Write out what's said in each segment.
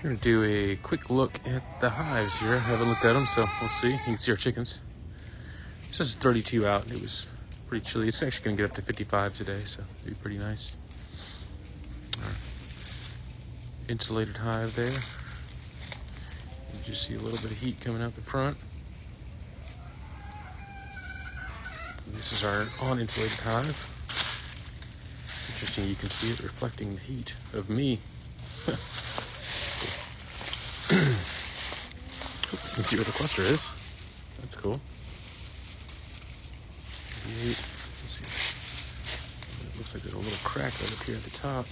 We're gonna do a quick look at the hives here. I haven't looked at them, so we'll see. You can see our chickens. This is 32 out. It was pretty chilly. It's actually gonna get up to 55 today, so it'll be pretty nice. Our insulated hive there. You just see a little bit of heat coming out the front. And this is our uninsulated hive. Interesting, you can see it reflecting the heat of me. You can see where the cluster is. That's cool. It looks like there's a little crack right up here at the top.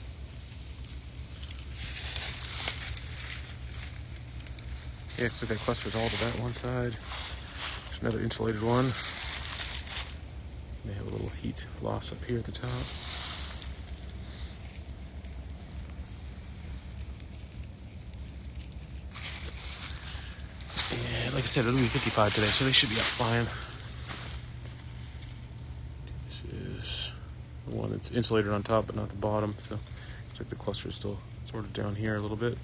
Yeah, so that cluster's all to that one side. There's another insulated one. They have a little heat loss up here at the top. And like I said, it'll be 55 today, so they should be up fine. This is the one that's insulated on top, but not the bottom. So looks like the cluster is still sort of down here a little bit.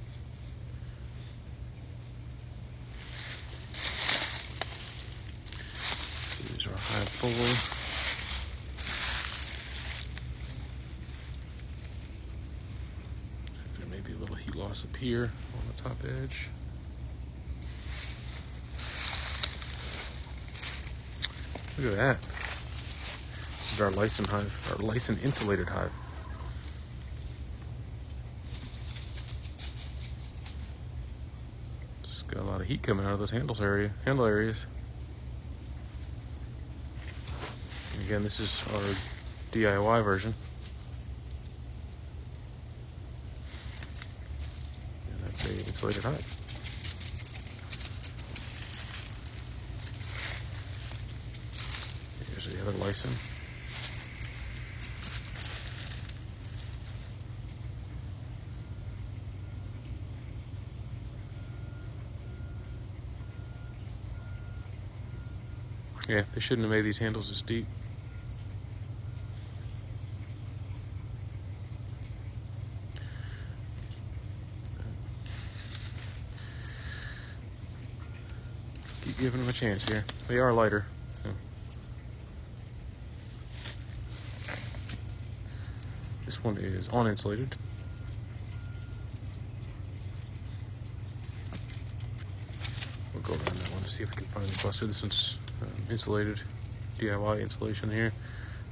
These are hive 4. There may be a little heat loss up here on the top edge. Look at that. This is our Lyson hive, our Lyson insulated hive. Just got a lot of heat coming out of those handle areas. And again, this is our DIY version. And that's a insulated hive. Here's the other Lyson. Yeah, they shouldn't have made these handles as deep. Keep giving them a chance here. They are lighter, so. This one is uninsulated. We'll go around that one to see if we can find the cluster. This one's insulated, DIY insulation here.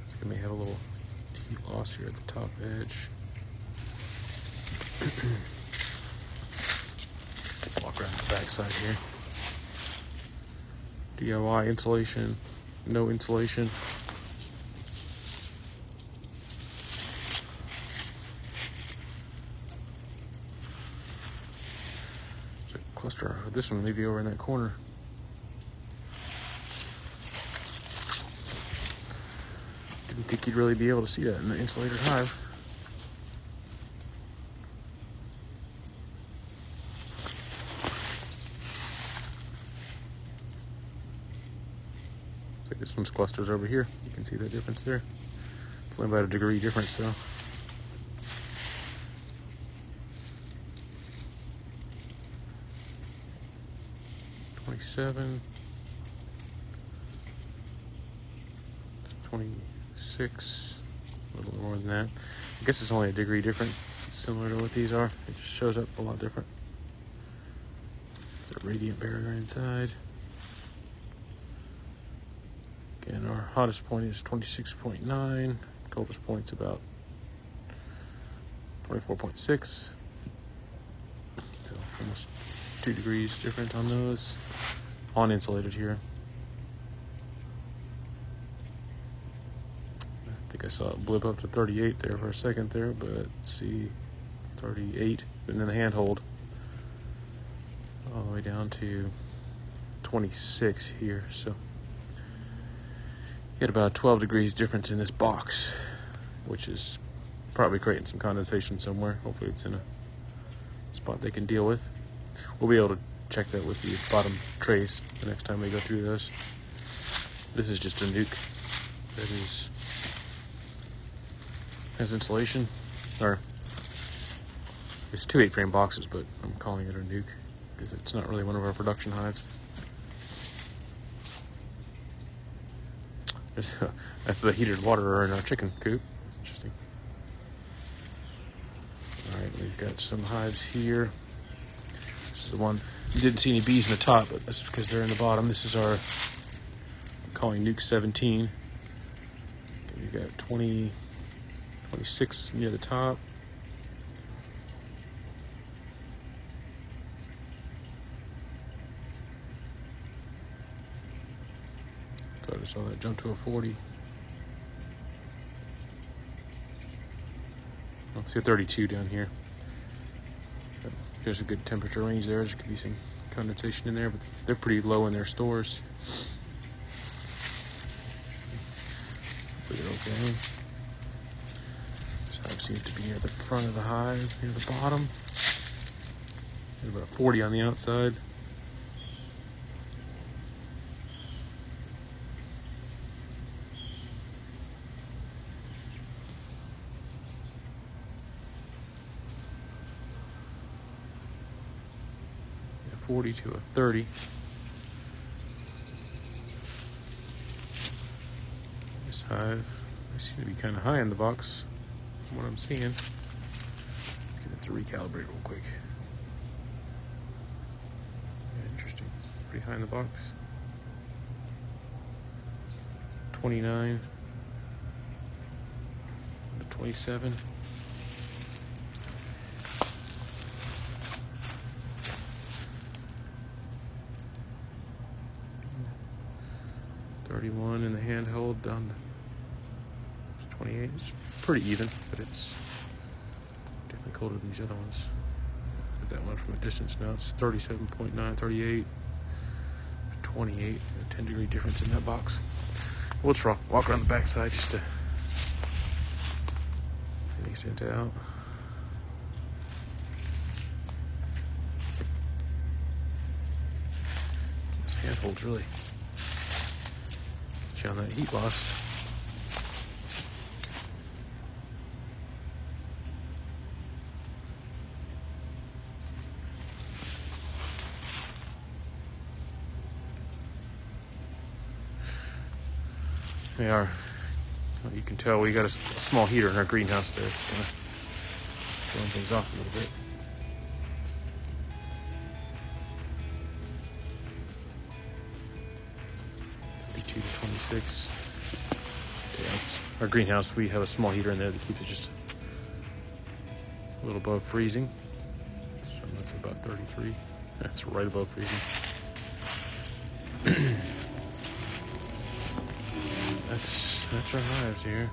So it may have a little heat loss here at the top edge. Walk around the back side here. DIY insulation, no insulation. Cluster for this one, maybe over in that corner. Didn't think you'd really be able to see that in the insulated hive. Looks like this one's clusters over here. You can see the difference there. It's only about a degree difference though. Seven, 26, a little more than that. I guess it's only a degree different. It's similar to what these are. It just shows up a lot different. It's a radiant barrier inside. Again, our hottest point is 26.9. Coldest point's about 24.6. So almost 2 degrees different on those. Uninsulated here. I think I saw it blip up to 38 there for a second there, but let's see, 38, and then the handhold all the way down to 26 here. So you get about a 12 degrees difference in this box, which is probably creating some condensation somewhere. Hopefully it's in a spot they can deal with. We'll be able to check that with the bottom trays the next time we go through those. This is just a nuke that has insulation, or It's 2 8-frame boxes, but I'm calling it a nuke because it's not really one of our production hives. That's the heated water in our chicken coop. That's interesting. All right, we've got some hives here. This is the one. You didn't see any bees in the top, but that's because they're in the bottom. This is our, I'm calling nuke 17. We've got 26 near the top. I just saw that jump to a 40. I see a 32 down here. But there's a good temperature range there. There could be some condensation in there, but they're pretty low in their stores. But they're okay. This hive seems to be near the front of the hive, near the bottom. There's about 40 on the outside. A 40 to a 30. This hive, I seem to be kind of high in the box from what I'm seeing. Let's get it to recalibrate real quick. Yeah, interesting. Pretty high in the box. 29 to 27. $31 in the handheld down to 28. It's pretty even, but it's definitely colder than these other ones. At that one from a distance now, it's 37.9, 38, 28. A 10-degree difference in that box. We'll just walk around the back side just to extend it out. This handhold's really on that heat loss. They are, well, you can tell we got a small heater in our greenhouse there. It's kind of throwing things off a little bit. To 26. Yeah, it's our greenhouse. We have a small heater in there that keeps it just a little above freezing. So that's about 33. That's right above freezing. That's our hives here.